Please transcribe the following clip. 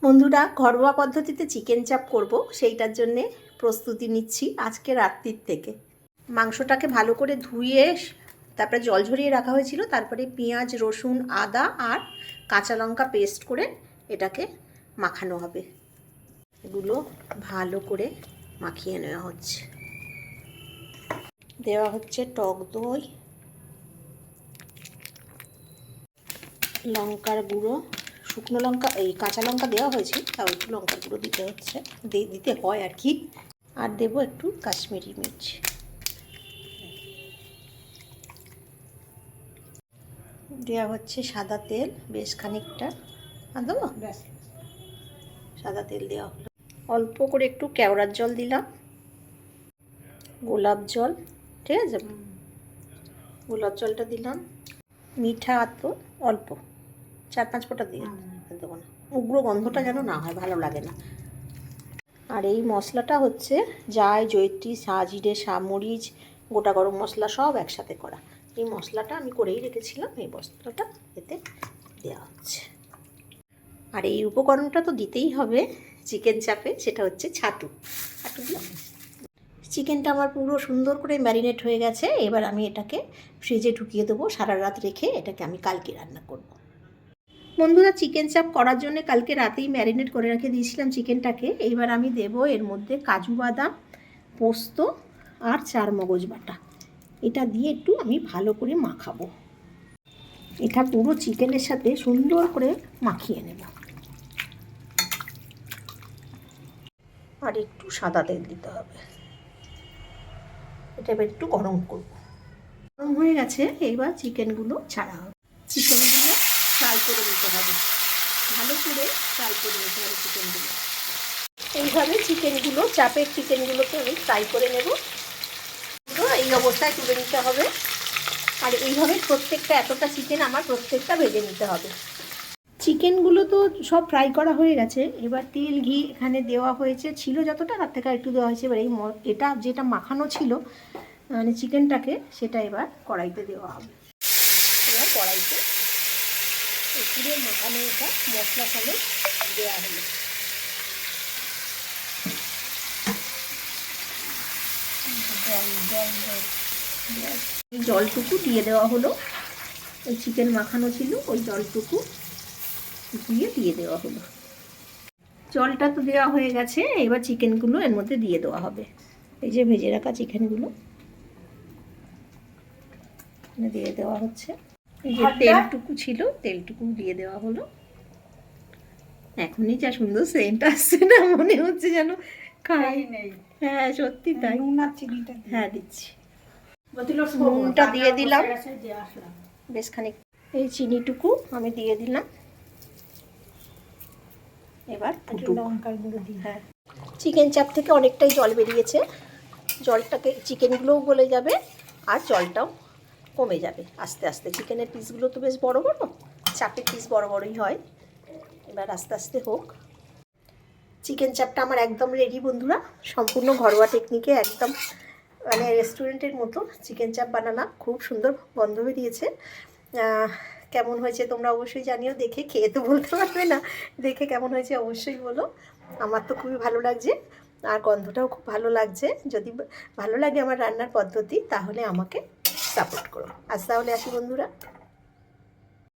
বন্ধুরা, ঘরোয়া পদ্ধতিতে চিকেন চাপ করব, সেইটার জন্যে প্রস্তুতি নিচ্ছি আজকে রাত্রির থেকে। মাংসটাকে ভালো করে ধুয়ে তারপরে জল ঝরিয়ে রাখা হয়েছিল। তারপরে পেঁয়াজ, রসুন, আদা আর কাঁচা লঙ্কা পেস্ট করে এটাকে মাখানো হবে। এগুলো ভালো করে মাখিয়ে নেওয়া হচ্ছে। দেওয়া হচ্ছে টক দই, লঙ্কার গুঁড়ো, শুকনো লঙ্কা, এই কাঁচা লঙ্কা দেওয়া হয়েছে, তাও একটু লঙ্কার গুঁড়ো দিতে হচ্ছে, দিতে হয় আর কি। আর দেবো একটু কাশ্মীরি মির্চ। দেওয়া হচ্ছে সাদা তেল, বেশ খানিকটা। আর দেবো সাদা তেল দেওয়া হলো। অল্প করে একটু কেওড়ার জল দিলাম, গোলাপ জল, ঠিক আছে, গোলাপ জলটা দিলাম। মিঠা তো অল্প, 4-5 ফোঁটা দিয়ে দেবো না, উগ্র গন্ধটা যেন না হয়, ভালো লাগে না। আর এই মশলাটা হচ্ছে জায়, জয়িত্রী, সাজিরে, সামরিচ, গোটা গরম মশলা সব একসাথে করা। এই মশলাটা আমি করেই রেখেছিলাম, এই মশলাটা এতে দেওয়া হচ্ছে। আর এই উপকরণটা তো দিতেই হবে চিকেন চাপে, সেটা হচ্ছে ছাতু। চিকেনটা আমার পুরো সুন্দর করে ম্যারিনেট হয়ে গেছে। এবার আমি এটাকে ফ্রিজে ঢুকিয়ে দেবো, সারা রাত রেখে এটাকে আমি কালকে রান্না করব। বন্ধুরা, চিকেন চাপ করার জন্য কালকে রাতেই ম্যারিনেট করে রেখে দিয়েছিলাম চিকেনটাকে। এইবার আমি দেব এর মধ্যে কাজু বাদাম, পোস্ত আর চারমগজ বাটা। এটা দিয়ে একটু আমি ভালো করে মাখাবো। এটা পুরো চিকেনের সাথে সুন্দর করে মাখিয়ে নেব। আর একটু সাদা তেল দিতে হবে। এটা এবার একটু গরম করব। গরম হয়ে গেছে, এইবার চিকেনগুলো ছাড়া হবে। চিকেনগুলো ফ্রাই করে নিতে হবে, ভালো করে ফ্রাই করে নিতে হবে চিকেনগুলো। এইভাবে চিকেনগুলো, চাপের চিকেনগুলোকে আমি ফ্রাই করে নেব। এই অবস্থায় তুলে নিতে হবে। আর এইভাবে প্রত্যেকটা, এতটা চিকেন আমার প্রত্যেকটা ভেজে নিতে হবে। চিকেনগুলো তো সব ফ্রাই করা হয়ে গেছে। এবার তেল, ঘি এখানে দেওয়া হয়েছে, ছিল যতটা তার থেকে একটু দেওয়া হয়েছে। এবার এটা যেটা মাখানো ছিল মানে চিকেনটাকে, সেটা এবার কড়াইতে দেওয়া হবে। এবার কড়াইতে পুরো মাখানো এটা মশলা সমেত দেওয়া হলো। জলটুকু দিয়ে দেওয়া হলো। ওই চিকেন মাখানো ছিল, ওই জলটুকু দিয়ে দেওয়া হলো। জলটা তো দেওয়া হয়ে গেছে, এবার চিকেনগুলো এর মধ্যে দিয়ে দেওয়া হবে। এই যে ভেজে রাখা চিকেনগুলো দিয়ে দেওয়া হচ্ছে। এই যে তেলটুকু ছিল, তেলটুকু দিয়ে দেওয়া হলো। এখনই যা সুন্দর সেন্ট আসছে না, মনে হচ্ছে যেন খাই নেই। হ্যাঁ সত্যি তাই। হ্যাঁ দিচ্ছি, নুনটা দিয়ে দিলাম বেশ খানিক। এই চিনিটুকু আমি দিয়ে দিলাম। এবার লঙ্কার গুঁড়ো দিই। হ্যাঁ, চিকেন চাপ থেকে অনেকটাই জল বেরিয়েছে। জলটাকে, চিকেনগুলোও গলে যাবে আর জলটাও কমে যাবে আস্তে আস্তে। চিকেনের পিসগুলো তো বেশ বড় বড়, চাপের পিস বড় বড়ই হয়। এবার আস্তে আস্তে হোক। চিকেন চাপটা আমার একদম রেডি বন্ধুরা, সম্পূর্ণ ঘরোয়া টেকনিকে, একদম মানে রেস্টুরেন্টের মতো চিকেন চাপ বানানো। খুব সুন্দর গন্ধ বেরিয়েছে। কেমন হয়েছে তোমরা অবশ্যই জানিও। দেখে, খেয়ে তো বলতে পারবে না, দেখে কেমন হয়েছে অবশ্যই বলো। আমার তো খুবই ভালো লাগছে, আর গন্ধটাও খুব ভালো লাগছে। যদি ভালো লাগে আমার রান্নার পদ্ধতি, তাহলে আমাকে সাপোর্ট করো। আজ তাহলে আসি বন্ধুরা।